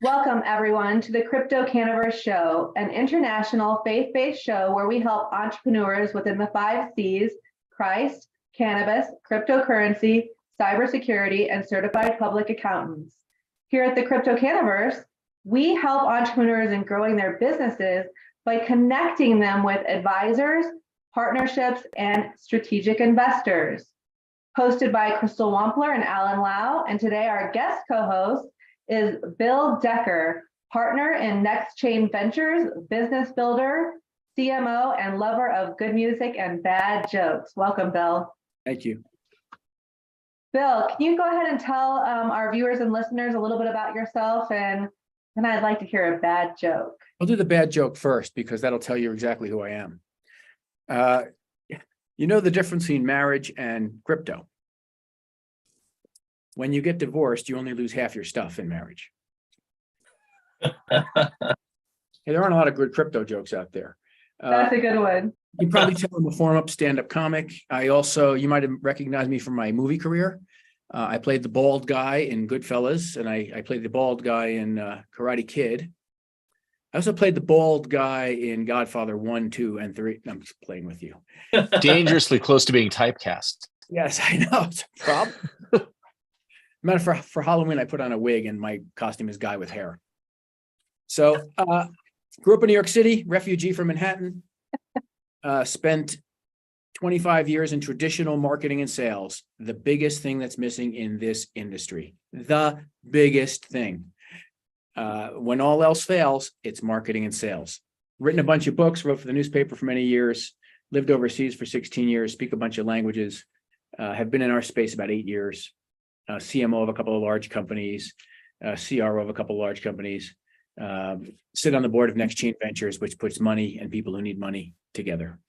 Welcome, everyone, to the CryptoCannaVerse Show, an international faith-based show where we help entrepreneurs within the 5 C's: Christ, cannabis, cryptocurrency, cybersecurity, and certified public accountants. Here at the CryptoCannaVerse, we help entrepreneurs in growing their businesses by connecting them with advisors, partnerships, and strategic investors. Hosted by Crystal Wampler and Alan Lau, and today our guest co-host is Bill Decker, partner in Next Chain Ventures, business builder, CMO, and lover of good music and bad jokes. Welcome, Bill. Thank you. Bill, can you go ahead and tell our viewers and listeners a little bit about yourself? And I'd like to hear a bad joke. I'll do the bad joke first because that'll tell you exactly who I am. You know the difference between marriage and crypto. When you get divorced, you only lose half your stuff in marriage. Hey, there aren't a lot of good crypto jokes out there. That's a good one. You can probably tell I'm a former stand-up comic. You might have recognized me from my movie career. I played the bald guy in Goodfellas, and I played the bald guy in Karate Kid. I also played the bald guy in Godfather 1, 2, and 3. I'm just playing with you. Dangerously close to being typecast. Yes, I know. It's a problem. Matter for Halloween, I put on a wig and my costume is guy with hair. So grew up in New York City, refugee from Manhattan, spent 25 years in traditional marketing and sales. The biggest thing that's missing in this industry, the biggest thing. When all else fails, it's marketing and sales. Written a bunch of books, wrote for the newspaper for many years, lived overseas for 16 years, speak a bunch of languages, have been in our space about 8 years. CMO of a couple of large companies, CRO of a couple of large companies, sit on the board of Next Chain Ventures, which puts money and people who need money together.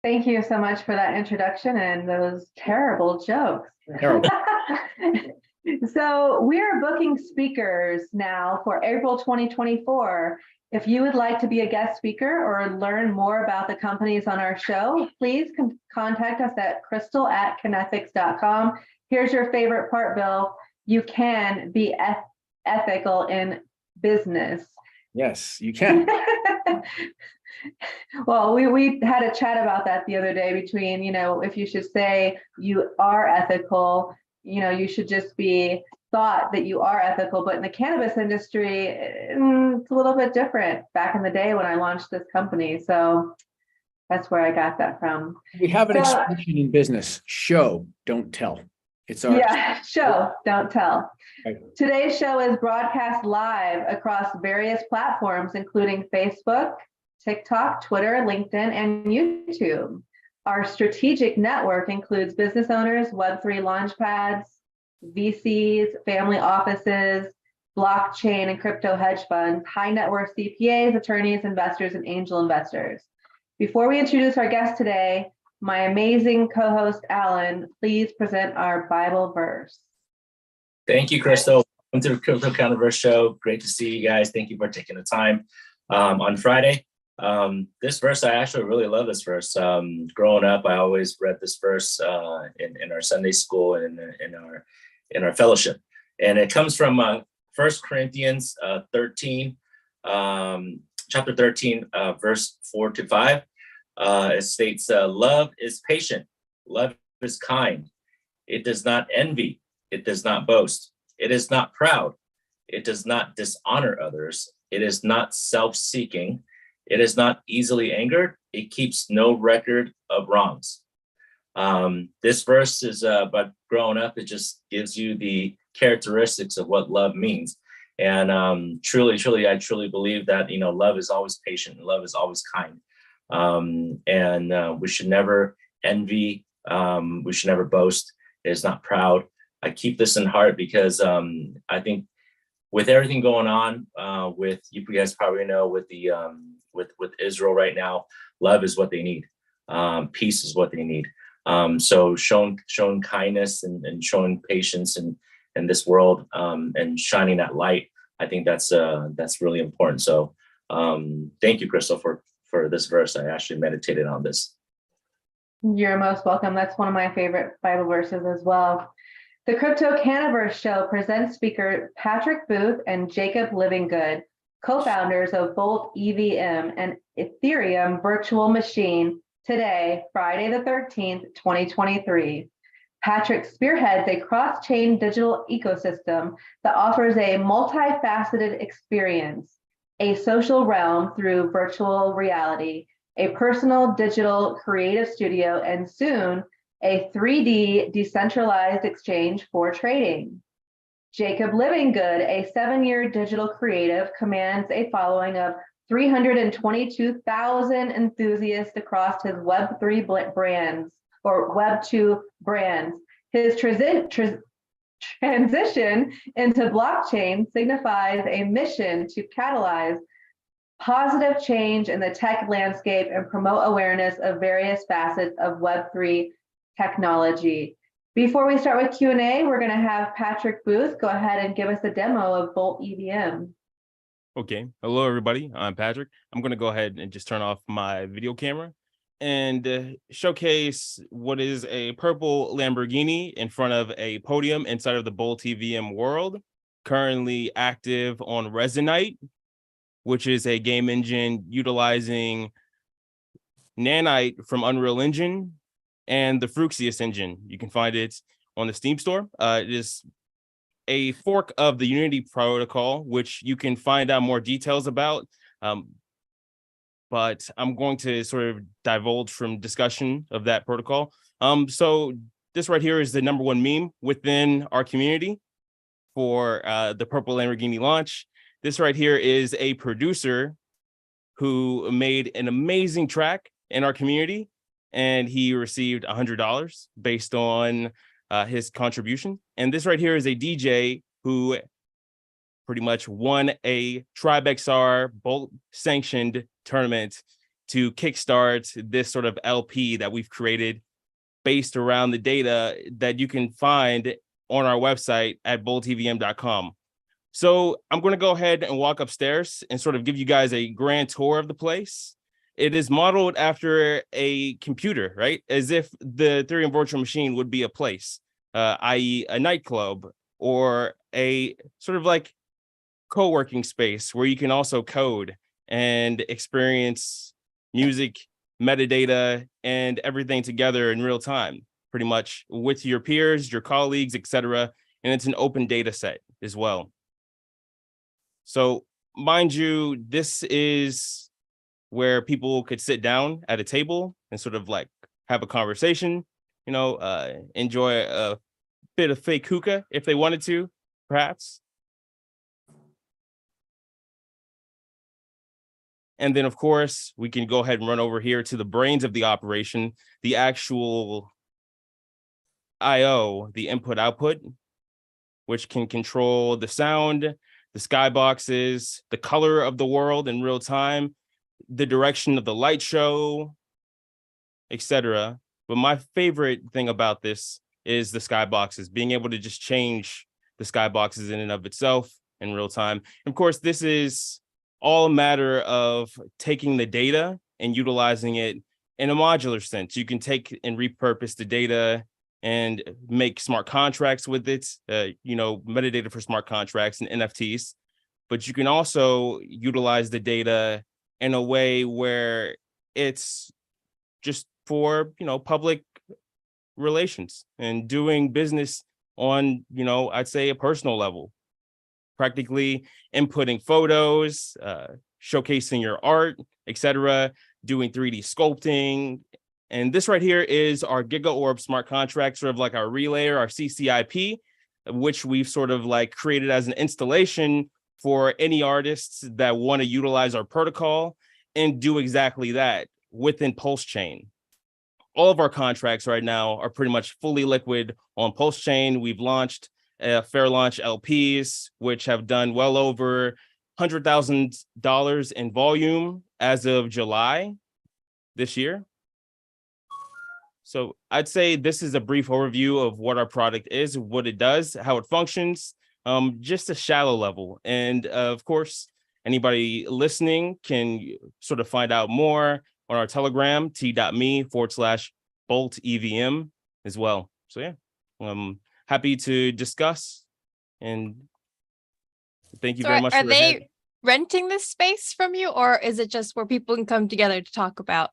Thank you so much for that introduction and those terrible jokes. Terrible. So we're booking speakers now for April 2024. If you would like to be a guest speaker or learn more about the companies on our show, please contact us at crystal@kinetics.com. Here's your favorite part, Bill. You can be ethical in business. Yes, you can. Well, we had a chat about that the other day between, if you should say you are ethical, you should just be thought that you are ethical. But in the cannabis industry, it's a little bit different back in the day when I launched this company. So that's where I got that from. We have an expression in business: show, don't tell. It's our show, don't tell. Right. Today's show is broadcast live across various platforms, including Facebook, TikTok, Twitter, LinkedIn, and YouTube. Our strategic network includes business owners, Web3 launchpads, VCs, family offices, blockchain and crypto hedge funds, high net worth CPAs, attorneys, investors, and angel investors. Before we introduce our guest today, my amazing co-host, Alan, please present our Bible verse. Thank you, Crystal. Welcome to the CryptoCannaVerse show. Great to see you guys. Thank you for taking the time on Friday. This verse, I actually really love this verse. Growing up, I always read this verse in our Sunday school and in our fellowship. And it comes from 1 Corinthians 13, chapter 13, verse 4-5. It states, love is patient, love is kind. It does not envy, it does not boast. It is not proud, it does not dishonor others. It is not self-seeking. It is not easily angered. It keeps no record of wrongs. This verse is, but growing up, it just gives you the characteristics of what love means. And truly, I truly believe that, love is always patient and love is always kind. And we should never envy. We should never boast. It is not proud. I keep this in heart because I think with everything going on with, you guys probably know, with the with Israel right now, love is what they need. Peace is what they need. So showing kindness and showing patience in this world and shining that light, I think that's really important. So thank you, Crystal, for this verse. I actually meditated on this. You're most welcome. That's one of my favorite Bible verses as well. The CryptoCannaVerse show presents speaker Patrick Booth and Jacob Livinggood, co-founders of BolteVM and Ethereum Virtual Machine, today, Friday the 13th, 2023. Patrick spearheads a cross-chain digital ecosystem that offers a multifaceted experience, a social realm through virtual reality, a personal digital creative studio, and soon a 3D decentralized exchange for trading. Jacob Livinggood, a 7-year digital creative, commands a following of 322,000 enthusiasts across his Web3 brands or Web2 brands. His transition into blockchain signifies a mission to catalyze positive change in the tech landscape and promote awareness of various facets of Web3 technology. Before we start with Q&A, we're going to have Patrick Booth go ahead and give us a demo of BolteVM. Okay. Hello, everybody. I'm Patrick. I'm going to go ahead and just turn off my video camera and showcase what is a purple Lamborghini in front of a podium inside of the BolteVM world, currently active on Resonite, which is a game engine utilizing Nanite from Unreal Engine and the Fruxius engine. You can find it on the Steam store. It is a fork of the Unity protocol, which you can find out more details about. But I'm going to sort of divulge from discussion of that protocol. So this right here is the #1 meme within our community for the Purple Lamborghini launch. This right here is a producer who made an amazing track in our community, and he received $100 based on his contribution. And this right here is a DJ who pretty much won a TribeXR Bolt sanctioned tournament to kickstart this sort of LP that we've created based around the data that you can find on our website at boltevm.com. So I'm going to go ahead and walk upstairs and sort of give you guys a grand tour of the place. It is modeled after a computer, right? As if the Ethereum Virtual Machine would be a place, i.e. a nightclub or a sort of like co-working space where you can also code and experience music, metadata, and everything together in real time, pretty much with your peers, your colleagues, etc. And it's an open data set as well. So mind you, this is where people could sit down at a table and sort of like have a conversation, enjoy a bit of fake hookah if they wanted to, perhaps. And then, of course, we can go ahead and run over here to the brains of the operation, the actual I/O, the input-output, which can control the sound, the skyboxes, the color of the world in real time, the direction of the light show, etc. But my favorite thing about this is the skyboxes, being able to just change the skyboxes in and of itself in real time. And of course, this is all a matter of taking the data and utilizing it in a modular sense. You can take and repurpose the data and make smart contracts with it, metadata for smart contracts and NFTs. But you can also utilize the data in a way where it's just for, public relations and doing business on, I'd say a personal level, practically inputting photos, showcasing your art, etc., doing 3D sculpting. And this right here is our GigaOrb smart contract, sort of like our relayer, our CCIP, which we've sort of like created as an installation for any artists that want to utilize our protocol and do exactly that within Pulse Chain. All of our contracts right now are pretty much fully liquid on Pulse Chain. We've launched fair launch LPs, which have done well over $100,000 in volume as of July this year. So I'd say this is a brief overview of what our product is, what it does, how it functions, just a shallow level. And of course, anybody listening can sort of find out more on our Telegram, t.me/BolteVM as well. So yeah, happy to discuss. And thank you So very much. are for they renting this space from you, or is it just where people can come together to talk about?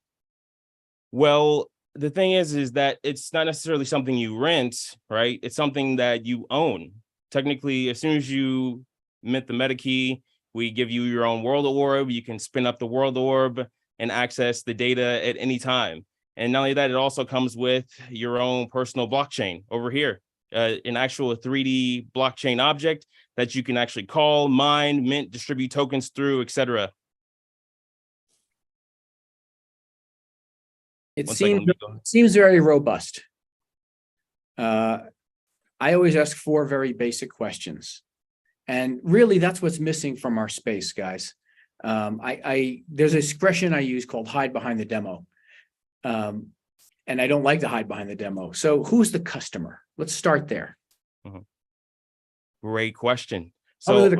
Well, the thing is that it's not necessarily something you rent, right? It's something that you own. Technically, as soon as you mint the meta key, we give you your own world orb. You can spin up the world orb and access the data at any time. And not only that, it also comes with your own personal blockchain over here, an actual 3D blockchain object that you can actually call, mine, mint, distribute tokens through, etc. It One second, seems, let me go. seems very robust. I always ask 4 very basic questions. And really, that's what's missing from our space, guys. There's an expression I use called hide behind the demo. And I don't like to hide behind the demo. So who's the customer? Let's start there. Great question. Oh, So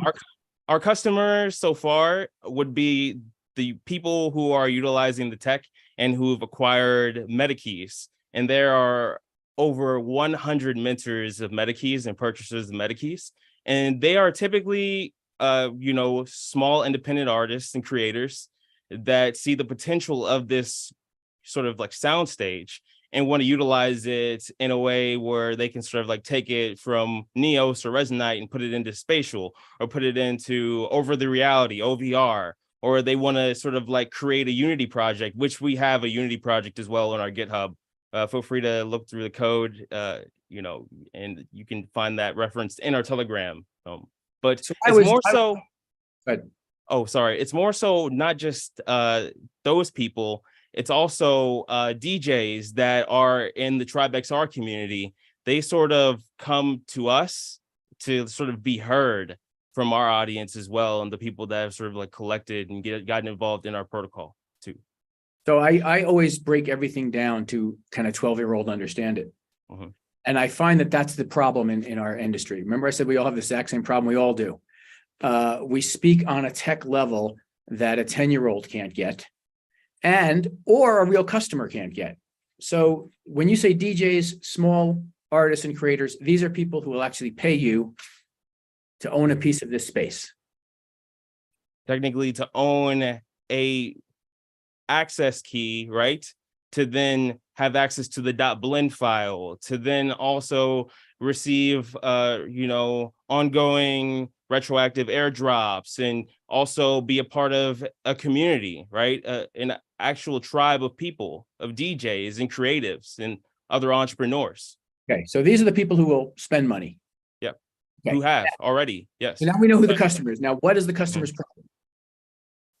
our customers so far would be the people who are utilizing the tech and who've acquired meta keys. And there are over 100 minters of meta keys and purchasers of meta keys. And they are typically, small independent artists and creators that see the potential of this sort of like soundstage and want to utilize it in a way where they can sort of like take it from Neos or Resonite and put it into spatial, or put it into over the reality, OVR, or they want to sort of like create a Unity project, which we have a Unity project as well on our GitHub. Feel free to look through the code, and you can find that referenced in our Telegram. But So it's more so not just those people. It's also DJs that are in the TribeXR community. They sort of come to us to sort of be heard from our audience as well, and the people that have sort of like collected and gotten involved in our protocol too. So I always break everything down to kind of 12-year-old understand it. And I find that that's the problem in our industry. Remember I said we all have the exact same problem, we all do. We speak on a tech level that a 10-year-old can't get, or a real customer can't get. So when you say DJs, small artists and creators, these are people who will actually pay you to own a piece of this space. Technically, to own a access key, right? To then have access to the .blend file, to then also receive, ongoing retroactive airdrops, and also be a part of a community, right? An actual tribe of people, of DJs and creatives and other entrepreneurs. Okay, so these are the people who will spend money. Yep, okay. Who have already, yes. So now we know who the customer is. Now, what is the customer's problem?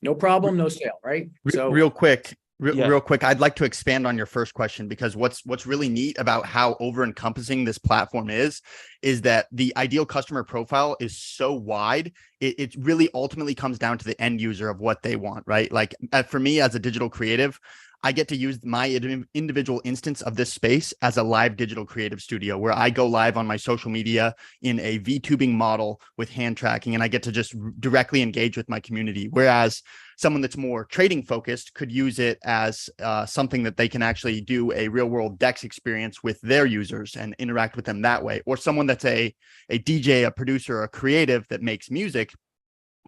No problem, no sale, right? So real quick, I'd like to expand on your first question, because what's really neat about how over-encompassing this platform is that the ideal customer profile is so wide. It really ultimately comes down to the end user of what they want, right? Like for me as a digital creative, I get to use my individual instance of this space as a live digital creative studio where I go live on my social media in a VTubing model with hand tracking, and I get to just directly engage with my community. Whereas someone that's more trading focused could use it as something that they can actually do a real world DEX experience with their users and interact with them that way. Or someone that's a DJ, a producer, a creative that makes music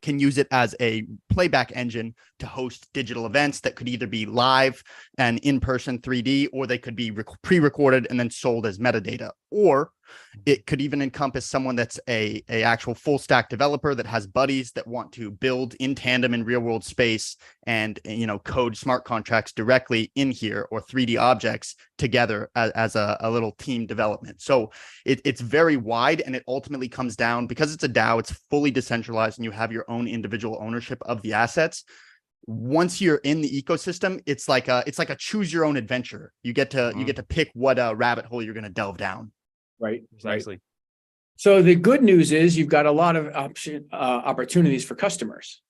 can use it as a playback engine to host digital events that could either be live and in-person 3D, or they could be pre-recorded and then sold as metadata. Or it could even encompass someone that's a actual full stack developer that has buddies that want to build in tandem in real world space and, code smart contracts directly in here, or 3D objects together as a little team development. So it's very wide, and it ultimately comes down, because it's a DAO, it's fully decentralized and you have your own individual ownership of the assets. Once you're in the ecosystem, it's like a choose your own adventure. You get to pick what rabbit hole you're going to delve down. Right. Precisely. Right. So the good news is you've got a lot of opportunities for customers.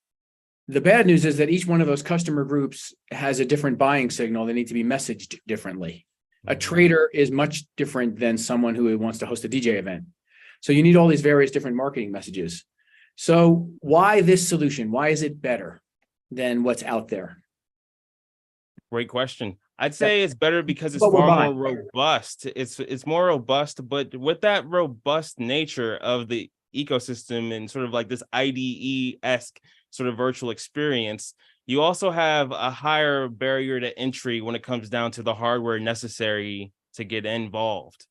The bad news is that each one of those customer groups has a different buying signal that need to be messaged differently. A trader is much different than someone who wants to host a DJ event. So you need all these various different marketing messages. So why this solution? Why is it better than what's out there? Great question. I'd say it's better because it's What we're far more buying. robust. It's more robust, but with that robust nature of the ecosystem and sort of like this IDE-esque sort of virtual experience, you also have a higher barrier to entry when it comes down to the hardware necessary to get involved.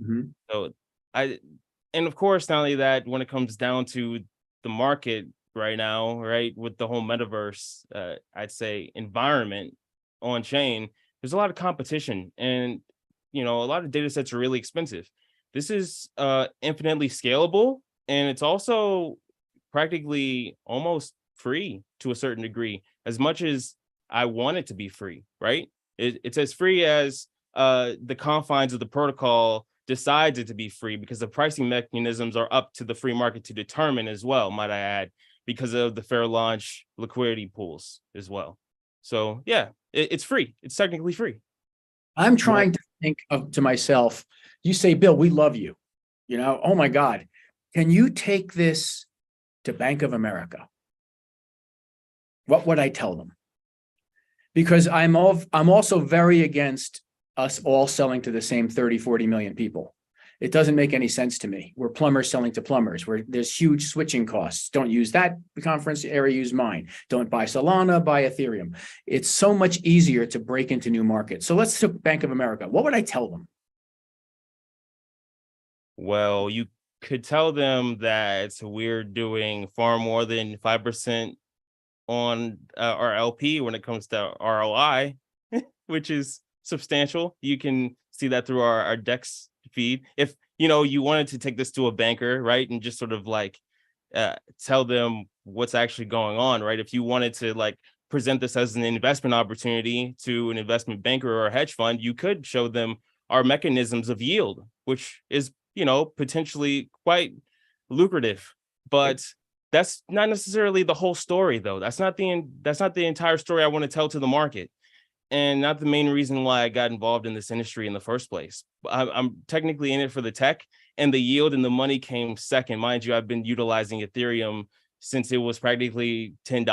Mhm. So and of course, not only that, when it comes down to the market right now, right, with the whole metaverse, I'd say environment on chain, there's a lot of competition, and a lot of data sets are really expensive. This is infinitely scalable, and it's also practically almost free to a certain degree, as much as I want it to be free, right? It's as free as the confines of the protocol decides it to be free, because the pricing mechanisms are up to the free market to determine as well, might I add, because of the fair launch liquidity pools as well. So yeah, it's free. It's technically free. I'm trying to think to myself, you say, Bill, we love you. Oh my God, can you take this to Bank of America? What would I tell them? Because I'm also very against us all selling to the same 30, 40 million people. It doesn't make any sense to me. We're plumbers selling to plumbers, where there's huge switching costs. Don't use that conference area, use mine. Don't buy Solana, buy Ethereum. It's so much easier to break into new markets. So let's take Bank of America. What would I tell them? Well, you could tell them that we're doing far more than 5% on our LP when it comes to ROI, which is substantial. You can see that through our Dex feed. If you wanted to take this to a banker, right, and just sort of like tell them what's actually going on, right? If you wanted to like present this as an investment opportunity to an investment banker or a hedge fund, you could show them our mechanisms of yield, which is potentially quite lucrative. But that's not necessarily the whole story, though. That's not the entire story I want to tell to the market, and not the main reason why I got involved in this industry in the first place. I'm technically in it for the tech, and the yield and the money came second. Mind you, I've been utilizing Ethereum since it was practically $10,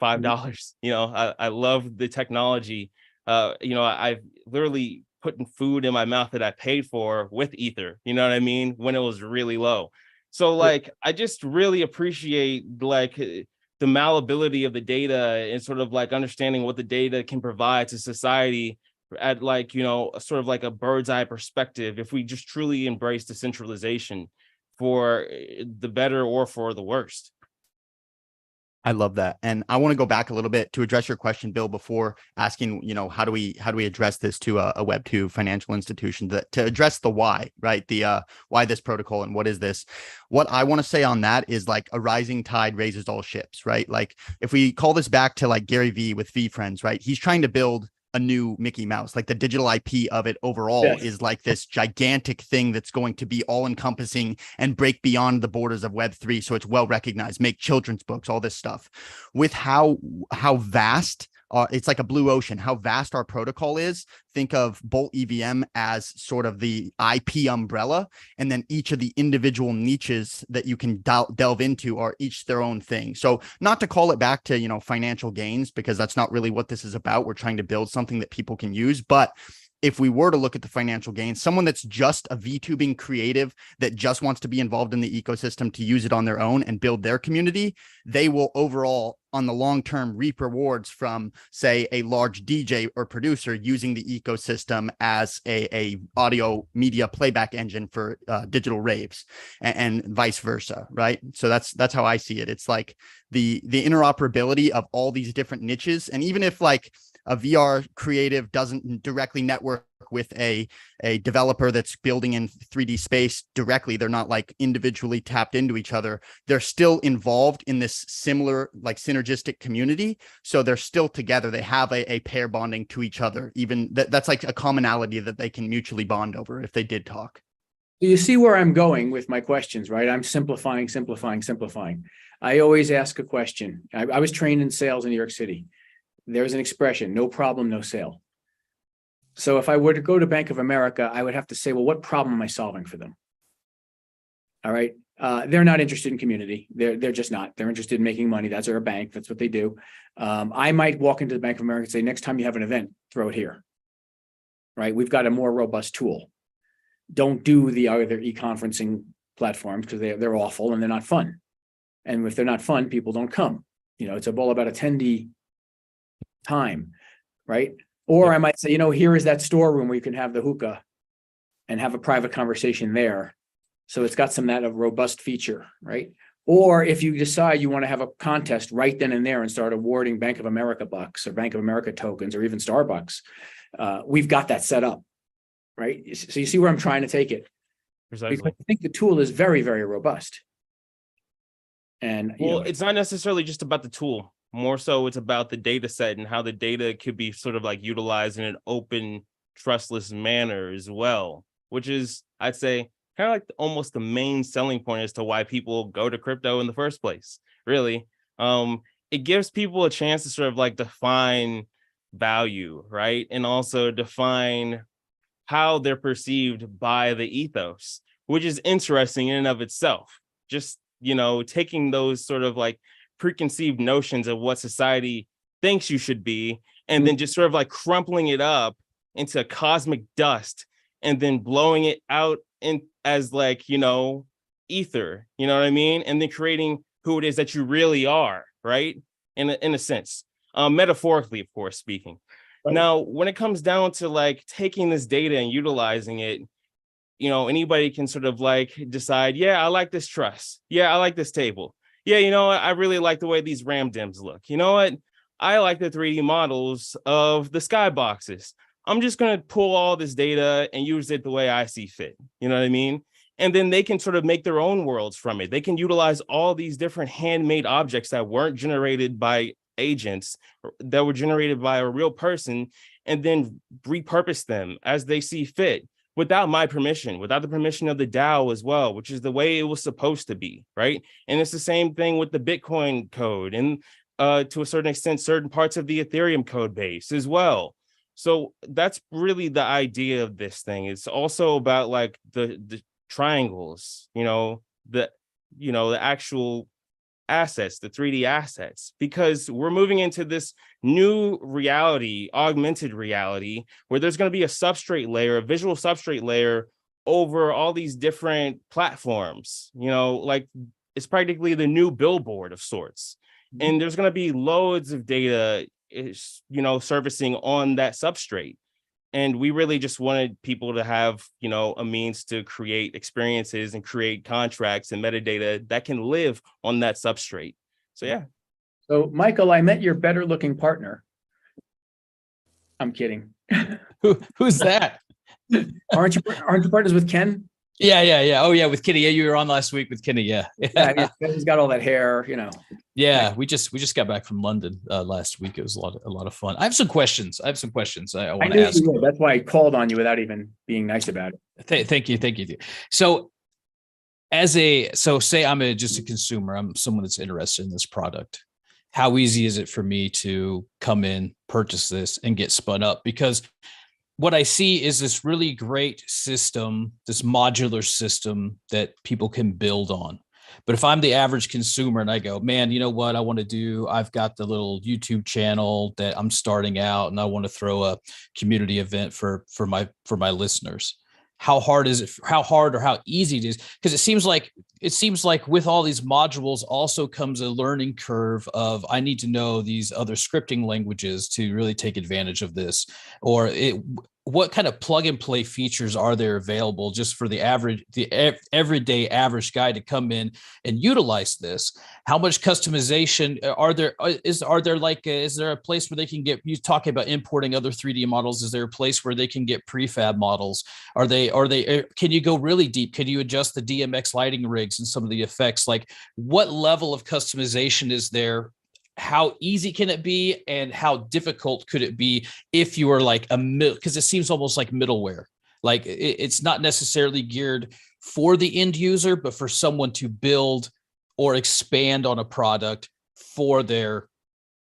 $5. I love the technology. I've literally put food in my mouth that I paid for with Ether. You know what I mean? When it was really low. So like, I just really appreciate like the malleability of the data and sort of like understanding what the data can provide to society at like, sort of like a bird's eye perspective, if we just truly embrace decentralization for the better or for the worst. I love that. And I want to go back a little bit to address your question, Bill, before asking, how do we address this to a Web2 financial institution, to address the why, right? The why this protocol and what is this? What I want to say on that is like a rising tide raises all ships, right? Like if we call this back to like Gary Vee with VeeFriends, right? He's trying to build a new Mickey Mouse. Like the digital IP of it overall is like this gigantic thing that's going to be all encompassing and break beyond the borders of Web3. So it's well recognized, make children's books, all this stuff. With how vast it's like a blue ocean, how vast our protocol is. Think of BolteVM as sort of the IP umbrella, and then each of the individual niches that you can delve into are each their own thing. So not to call it back to, financial gains, because that's not really what this is about. We're trying to build something that people can use. But if we were to look at the financial gains, someone that's just a VTubing creative that just wants to be involved in the ecosystem to use it on their own and build their community, they will overall on the long term reap rewards from, say, a large DJ or producer using the ecosystem as a audio media playback engine for digital raves, and vice versa, right? So that's how I see it. It's like the interoperability of all these different niches. And even if like a VR creative doesn't directly network with a developer that's building in 3D space directly, they're not like individually tapped into each other, they're still involved in this similar like synergistic community. So they're still together. They have a pair bonding to each other. Even that's like a commonality that they can mutually bond over if they did talk. You see where I'm going with my questions, right? I'm simplifying. I always ask a question. I was trained in sales in New York City. There's an expression, no problem, no sale. So if I were to go to Bank of America, I would have to say, well, what problem am I solving for them? All right. They're not interested in community. They're just not. They're interested in making money. That's their bank. That's what they do. I might walk into the Bank of America and say, next time you have an event, throw it here. Right? We've got a more robust tool. Don't do the other e-conferencing platforms because they're awful and they're not fun. And if they're not fun, people don't come. It's all about attendee time, right? Or I might say, here is that storeroom where you can have the hookah and have a private conversation there. So it's got some of robust feature, right? Or if you decide you want to have a contest right then and there and start awarding Bank of America bucks or Bank of America tokens or even Starbucks, we've got that set up, right? So you see where I'm trying to take it. Precisely. Because I think the tool is very, very robust. And it's not necessarily just about the tool. More so, it's about the data set and how the data could be sort of like utilized in an open, trustless manner as well, which is, I'd say, kind of like almost the main selling point as to why people go to crypto in the first place. Really, it gives people a chance to sort of like define value, right, and also define how they're perceived by the ethos, which is interesting in and of itself. Just taking those sort of like preconceived notions of what society thinks you should be, and then just sort of like crumpling it up into cosmic dust and then blowing it out in as like, ether, you know what I mean? And then creating who it is that you really are, right? In a sense, metaphorically, of course, speaking. Right. Now, when it comes down to like taking this data and utilizing it, anybody can sort of like decide, yeah, I like this truss. Yeah, I like this table. Yeah, I really like the way these RAM dims look. You know what? I like the 3D models of the skyboxes. I'm just going to pull all this data and use it the way I see fit. You know what I mean? And then they can sort of make their own worlds from it. They can utilize all these different handmade objects that weren't generated by agents, that were generated by a real person, and then repurpose them as they see fit, without my permission, without the permission of the DAO as well, which is the way it was supposed to be, right? And it's the same thing with the Bitcoin code and to a certain extent, certain parts of the Ethereum code base as well. So that's really the idea of this thing. It's also about like the triangles, the actual assets, the 3D assets, because we're moving into this new reality, augmented reality, where there's going to be a substrate layer, a visual substrate layer over all these different platforms, like it's practically the new billboard of sorts. And there's going to be loads of data, surfacing on that substrate. And we really just wanted people to have, a means to create experiences and create contracts and metadata that can live on that substrate. So, yeah. So, Michael, I met your better looking partner. I'm kidding. Who's that? Aren't you partners with Ken? Yeah. Oh, yeah, with Kenny. Yeah, you were on last week with Kenny. Yeah. He's got all that hair, Yeah, we just got back from London last week. It was a lot of fun. I have some questions. I want to ask. That's why I called on you without even being nice about it. Thank you. So, say I'm just a consumer. I'm someone that's interested in this product. How easy is it for me to come in, purchase this, and get spun up? Because what I see is this really great system, this modular system that people can build on. But if I'm the average consumer and I go, man, you know what I want to do? I've got the little YouTube channel that I'm starting out and I want to throw a community event for my listeners. How hard is it? How hard or how easy it is? Because it seems like with all these modules also comes a learning curve of I need to know these other scripting languages to really take advantage of this. Or what kind of plug and play features are there available just for the everyday average guy to come in and utilize this? How much customization are there? Is there a place where they can get, you talking about importing other 3D models? Is there a place where they can get prefab models? Can you go really deep? Can you adjust the DMX lighting rigs and some of the effects? Like what level of customization is there? How easy can it be, and how difficult could it be if you are like because it seems almost like middleware. Like it's not necessarily geared for the end user, but for someone to build or expand on a product for their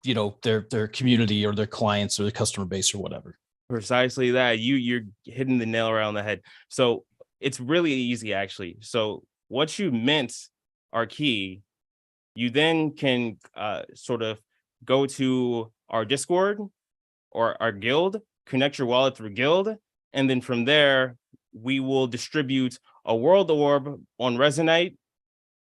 community or their clients or their customer base or whatever. Precisely that. You're hitting the nail around the head. So it's really easy, actually. So once you mint our key, you then can sort of go to our Discord or our guild, connect your wallet through guild, and then from there, we will distribute a world orb on Resonate,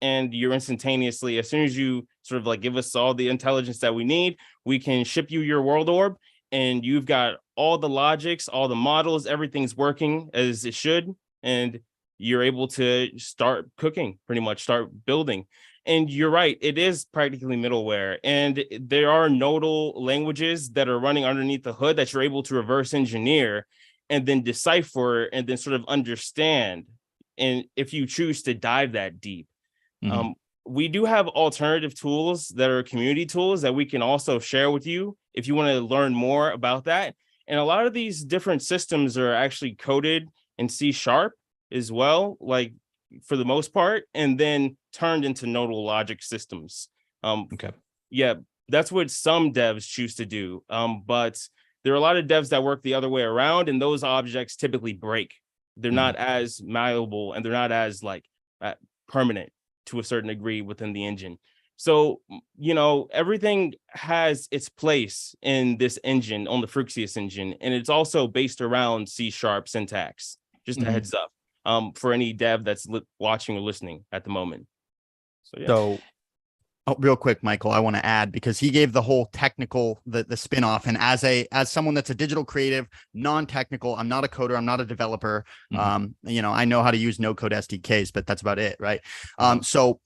and you're instantaneously, as soon as you sort of like give us all the intelligence that we need, we can ship you your world orb, and you've got all the logics, all the models, everything's working as it should, and you're able to start cooking, pretty much start building. And you're right, it is practically middleware, and there are nodal languages that are running underneath the hood that you're able to reverse engineer and then decipher and then sort of understand. And if you choose to dive that deep, we do have alternative tools that are community tools that we can also share with you if you want to learn more about that. And a lot of these different systems are actually coded in C# as well, like for the most part, and then turned into nodal logic systems. Okay. Yeah, that's what some devs choose to do. But there are a lot of devs that work the other way around, and those objects typically break. They're not as malleable, and they're not as like permanent to a certain degree within the engine. So, you know, everything has its place in this engine, on the Fruxius engine, and it's also based around C# syntax. Just a heads up for any dev that's watching or listening at the moment. So, yeah. So, real quick, Michael, I want to add, because he gave the whole technical, the spin-off. And as someone that's a digital creative, non-technical, I'm not a coder, I'm not a developer. You know, I know how to use no code SDKs, but that's about it. Right. So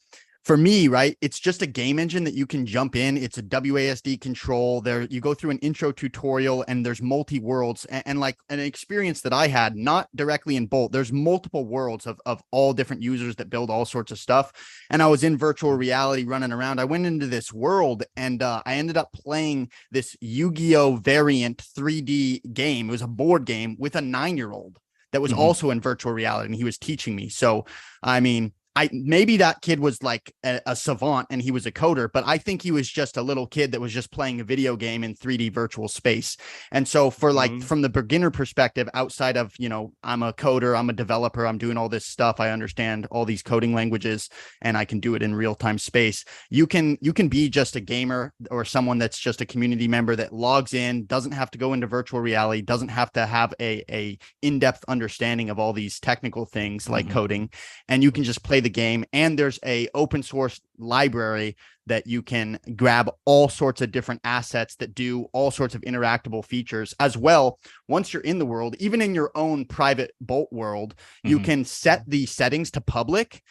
for me, right, it's just a game engine that you can jump in. It's a WASD control there. You go through an intro tutorial, and there's multi-worlds, and like an experience that I had, not directly in Bolt, there's multiple worlds of all different users that build all sorts of stuff. And I was in virtual reality running around. I went into this world, and I ended up playing this Yu-Gi-Oh variant 3D game. It was a board game with a 9-year-old that was also in virtual reality, and he was teaching me. So, I mean, maybe that kid was like a savant and he was a coder, but I think he was just a little kid that was just playing a video game in 3D virtual space. And so for like, from the beginner perspective, outside of, you know, I'm a coder, I'm a developer, I'm doing all this stuff, I understand all these coding languages, and I can do it in real-time space. You can be just a gamer or someone that's just a community member that logs in, doesn't have to go into virtual reality, doesn't have to have a in-depth understanding of all these technical things like coding, and you can just play the game. And there's a open source library that you can grab all sorts of different assets that do all sorts of interactable features as well. Once you're in the world, even in your own private Bolt world, you can set the settings to public.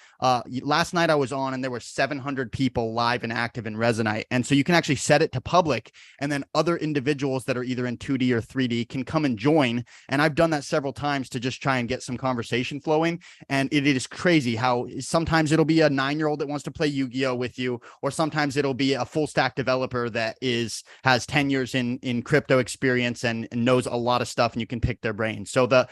Last night I was on, and there were 700 people live and active in Resonate. And so you can actually set it to public, and then other individuals that are either in 2D or 3D can come and join. And I've done that several times to just try and get some conversation flowing. And it is crazy how sometimes it'll be a 9-year-old that wants to play Yu-Gi-Oh with you, or sometimes it'll be a full stack developer that has 10 years in crypto experience and knows a lot of stuff, and you can pick their brain. So the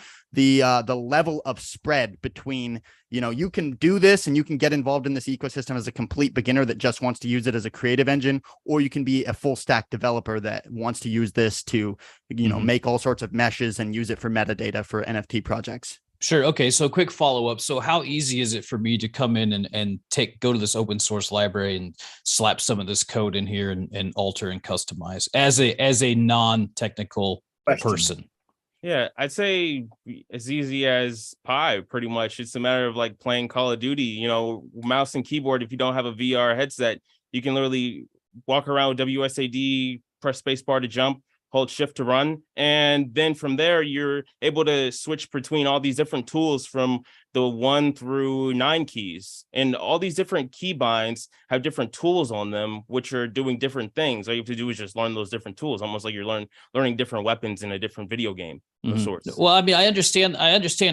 level of spread between, you know, you can do this and you can get involved in this ecosystem as a complete beginner that just wants to use it as a creative engine, or you can be a full stack developer that wants to use this to, you know, make all sorts of meshes and use it for metadata for NFT projects. Sure. Okay. So quick follow-up. So how easy is it for me to come in and go to this open source library and slap some of this code in here and alter and customize as a non-technical person? Yeah, I'd say as easy as pie, pretty much. It's a matter of like playing Call of Duty, you know, mouse and keyboard. If you don't have a VR headset, you can literally walk around with WSAD, press spacebar to jump, hold shift to run. And then from there, you're able to switch between all these different tools from the 1 through 9 keys. And all these different key binds have different tools on them, which are doing different things. All you have to do is just learn those different tools, almost like you're learning different weapons in a different video game of sorts. Well, I mean, I understand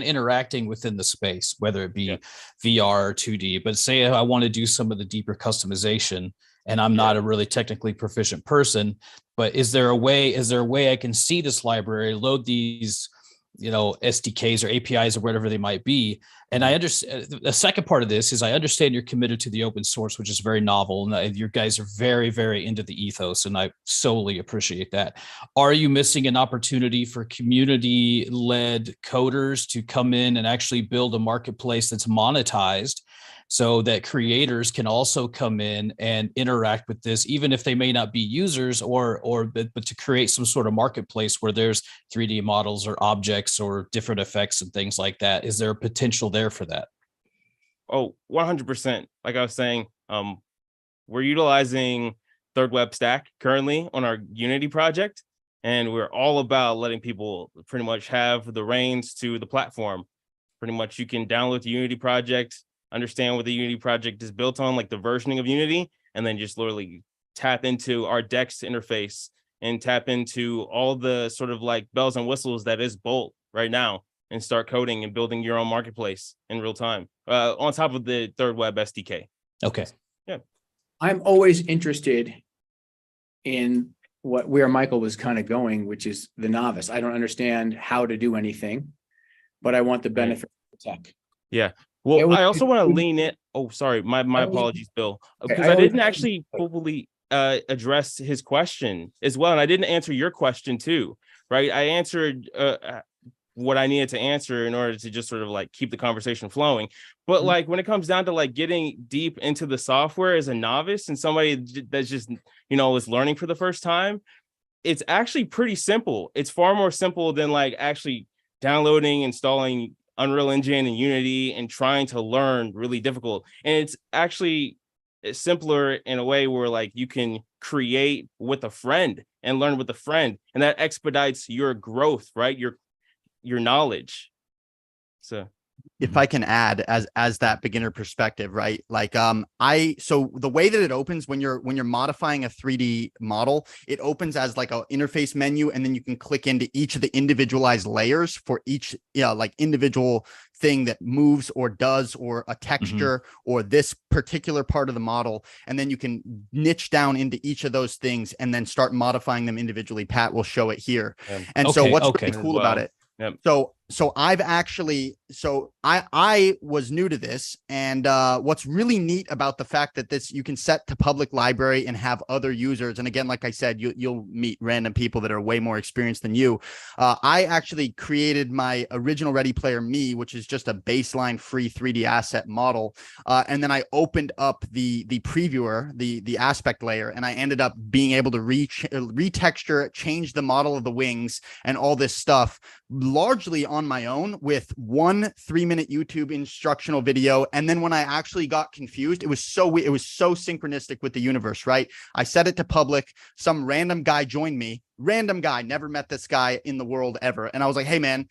interacting within the space, whether it be VR or 2D, but say I want to do some of the deeper customization, and I'm not a really technically proficient person, but is there a way I can see this library, load these, you know, SDKs or APIs or whatever they might be? And I understand the second part of this is I understand you're committed to the open source, which is very novel. And you guys are very, very into the ethos, and I solely appreciate that. Are you missing an opportunity for community-led coders to come in and actually build a marketplace that's monetized so that creators can also come in and interact with this, even if they may not be users, but to create some sort of marketplace where there's 3D models or objects or different effects and things like that. Is there a potential there for that? Oh, 100%. Like I was saying, we're utilizing Third Web Stack currently on our Unity project, and we're all about letting people pretty much have the reins to the platform. Pretty much you can download the Unity project, understand what the Unity project is built on, like the versioning of Unity, and then just literally tap into our Dex interface and tap into all the sort of like bells and whistles that is Bolt right now, and start coding and building your own marketplace in real time on top of the Third Web SDK. Okay. Yeah. I'm always interested in where Michael was kind of going, which is the novice. I don't understand how to do anything, but I want the benefit of the tech. Yeah. Well, I also want to would- lean in. Oh, sorry. My apologies, Bill, because I I always- didn't actually fully address his question as well. And I didn't answer your question too, right? I answered what I needed to answer in order to just sort of like keep the conversation flowing. But like when it comes down to like getting deep into the software as a novice and somebody that's just, you know, is learning for the first time, it's actually pretty simple. It's far more simple than like actually downloading, installing Unreal Engine and Unity and trying to learn really difficult. And it's actually simpler in a way where like you can create with a friend and learn with a friend, and that expedites your growth, right? Your knowledge. So if I can add as that beginner perspective, right? Like so the way that it opens when you're modifying a 3D model, it opens as like a interface menu, and then you can click into each of the individualized layers for each like individual thing that moves or does, or a texture or this particular part of the model, and then you can niche down into each of those things and then start modifying them individually. Pat will show it here. And so what's really cool about it, so I've actually, I was new to this, and what's really neat about the fact that this, you can set to public library and have other users. And again, like I said, you'll meet random people that are way more experienced than you. I actually created my original Ready Player Me, which is just a baseline free 3D asset model. And then I opened up the previewer, the aspect layer, and I ended up being able to retexture, change the model of the wings and all this stuff, largely on my own, with 1 3-minute YouTube instructional video. And then when I actually got confused, it was so synchronistic with the universe, right? I set it to public. Some random guy joined me. Random guy, never met this guy in the world ever. And I was like, hey man,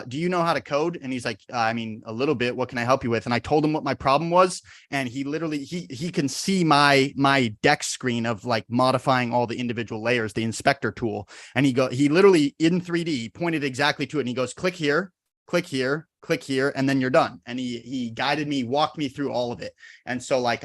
do you know how to code? And he's like, I mean, a little bit. What can I help you with? And I told him what my problem was. And he literally, he can see my deck screen of like modifying all the individual layers, the inspector tool. And he literally in 3D pointed exactly to it. And he goes, click here, click here, click here, and then you're done. And he guided me, walked me through all of it. And so like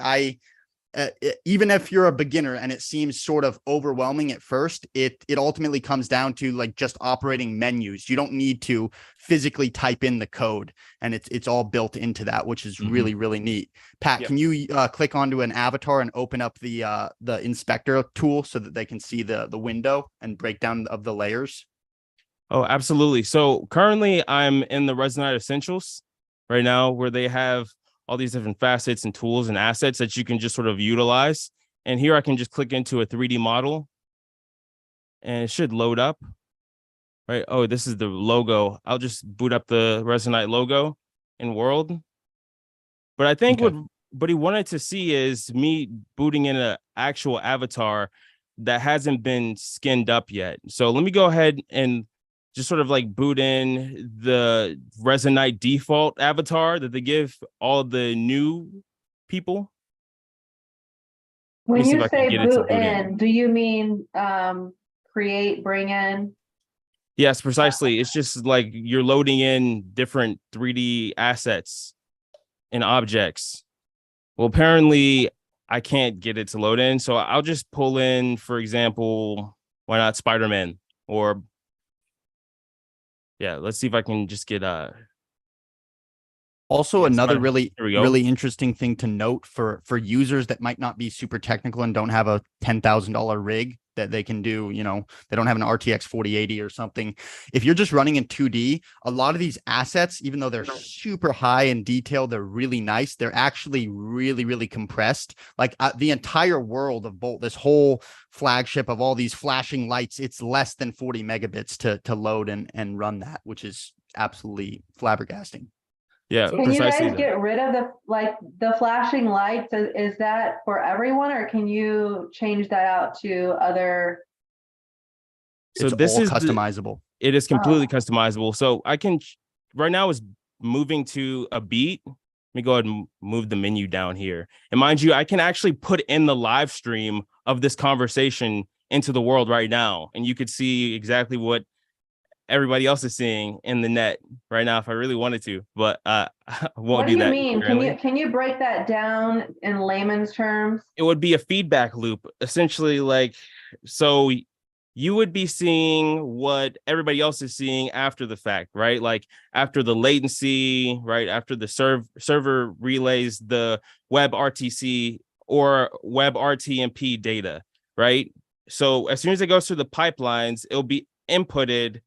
even if you're a beginner and it seems sort of overwhelming at first, it ultimately comes down to like just operating menus. You don't need to physically type in the code, and it's all built into that, which is really, really neat. Pat, can you click onto an avatar and open up the inspector tool so that they can see the window and breakdown of the layers? Oh, absolutely. So currently I'm in the Resonite Essentials right now, where they have all these different facets and tools and assets that you can just sort of utilize. And here I can just click into a 3D model and it should load up, right? Oh, this is the logo. I'll just boot up the Resonite logo in World. But I think what he wanted to see is me booting in an actual avatar that hasn't been skinned up yet. So let me go ahead and just sort of like boot in the Resonite default avatar that they give all the new people. When you say boot in, do you mean create, bring in? Yes, precisely. It's just like you're loading in different 3D assets and objects. Well, apparently I can't get it to load in. So I'll just pull in, for example, why not Spider-Man? Or yeah, let's see if I can just get Also, Yes, another fine. really, Here we go. really interesting thing to note for users that might not be super technical and don't have a $10,000 rig that they can do, they don't have an RTX 4080 or something. If you're just running in 2D, a lot of these assets, even though they're super high in detail, they're really nice. They're actually really, really compressed. Like the entire world of Bolt, this whole flagship of all these flashing lights, it's less than 40 megabits to load and run that, which is absolutely flabbergasting. Yeah, Can you precisely. guys get rid of the flashing lights? Is that for everyone, or can you change that out to other? So It's this all is customizable. it is completely customizable. So I can right now is moving to a beat. Let me go ahead and move the menu down here. And mind you, I can actually put in the live stream of this conversation into the world right now. And you could see exactly what everybody else is seeing in the net right now if I really wanted to, but I won't What do do you that. mean? Currently. Can you break that down in layman's terms? It would be a feedback loop, essentially, like, so you would be seeing what everybody else is seeing after the fact, right? Like after the latency, right? After the server relays the web RTC or web RTMP data, right? So as soon as it goes through the pipelines, it'll be inputted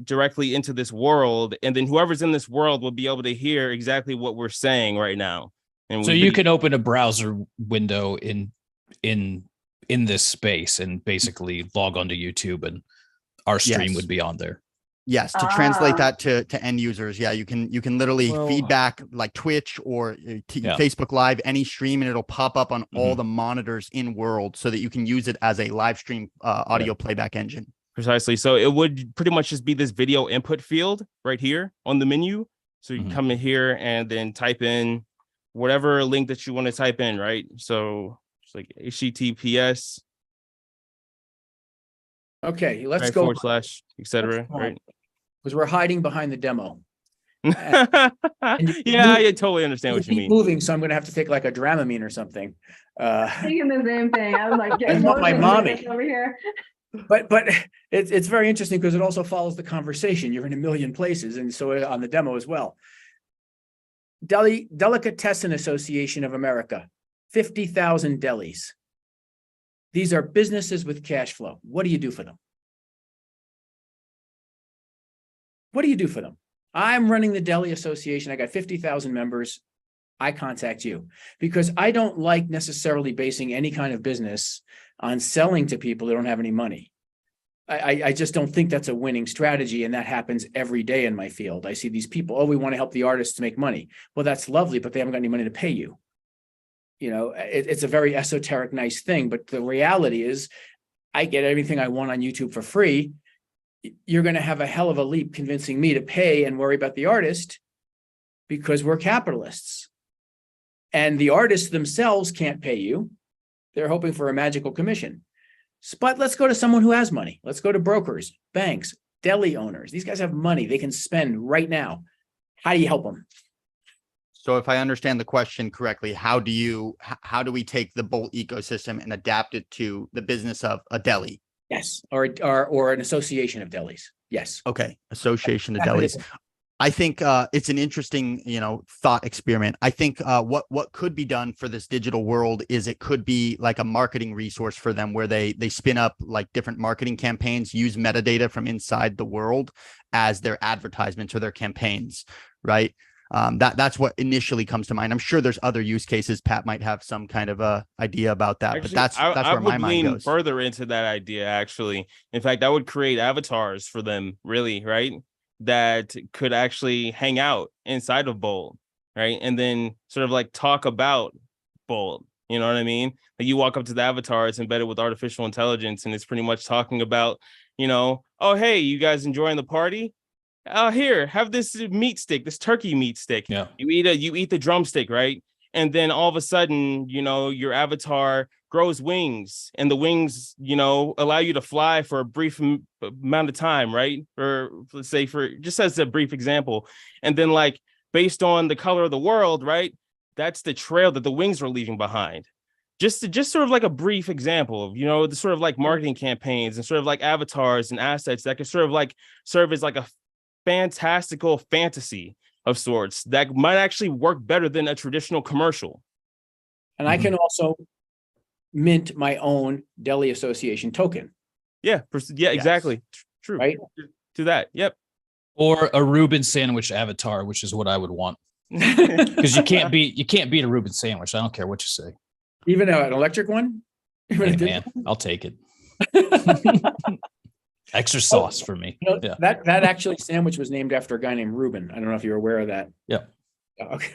directly into this world, and then whoever's in this world will be able to hear exactly what we're saying right now. And So you can open a browser window in this space and basically log onto YouTube, and our stream Yes. would be on there. Yes, to translate that to end users. Yeah, you can literally feedback like Twitch or Facebook Live, any stream, and it'll pop up on all the monitors in world so that you can use it as a live stream audio playback engine. Precisely. So it would pretty much just be this video input field right here on the menu. So you can come in here and then type in whatever link that you want to type in, right? So it's like HTTPS. Okay, let's right, go / etc. Right? Because we're hiding behind the demo. Yeah, I totally understand what you mean. Moving, so I'm going to have to take like a Dramamine or something. Thinking the same thing. I was like, I want my mommy over here. But it's very interesting because it also follows the conversation. You're in a million places, and so on the demo as well. Delicatessen Association of America, 50,000 delis. These are businesses with cash flow. What do you do for them? What do you do for them? I'm running the Deli Association. I got 50,000 members. I contact you because I don't like necessarily basing any kind of business on selling to people that don't have any money. I just don't think that's a winning strategy. And that happens every day in my field. I see these people, oh, we want to help the artists make money. Well, that's lovely, but they haven't got any money to pay you. You know, it's a very esoteric, nice thing. But the reality is I get everything I want on YouTube for free. You're going to have a hell of a leap convincing me to pay and worry about the artist because we're capitalists. And the artists themselves can't pay you. They're hoping for a magical commission. But let's go to someone who has money. Let's go to brokers, banks, deli owners. These guys have money they can spend right now. How do you help them? So if I understand the question correctly, how do we take the Bolt ecosystem and adapt it to the business of a deli? Yes, or an association of delis. Yes. Okay, association of delis. I think it's an interesting, thought experiment. I think what could be done for this digital world is it could be like a marketing resource for them where they spin up like different marketing campaigns, use metadata from inside the world as their advertisements or their campaigns, right? That's what initially comes to mind. I'm sure there's other use cases. Pat might have some kind of a idea about that, actually, but that's where my mind goes. Further into that idea, actually. In fact, I would create avatars for them, really, right? That could actually hang out inside of Bolt, right? And then sort of like talk about Bolt. You know what I mean? Like you walk up to the avatar, it's embedded with artificial intelligence, and it's pretty much talking about, oh, hey, you guys enjoying the party? Here, have this meat stick, this turkey meat stick. Yeah. You eat the drumstick, right? And then all of a sudden, your avatar grows wings, and the wings, allow you to fly for a brief amount of time, right? Or let's say just as a brief example. And then like based on the color of the world, right? That's the trail that the wings are leaving behind. Just sort of like a brief example of, the sort of like marketing campaigns and sort of like avatars and assets that could sort of like serve as like a fantastical fantasy of sorts that might actually work better than a traditional commercial. And I can also mint my own Delhi Association token. Yeah, exactly. True. Right. To that. Yep. Or a Reuben sandwich avatar, which is what I would want. Because you can't beat a Reuben sandwich. I don't care what you say. Even an electric one? Hey, man, I'll take it. Extra sauce for me. You know, yeah. That actually sandwich was named after a guy named Reuben. I don't know if you're aware of that. Yeah. Oh, okay.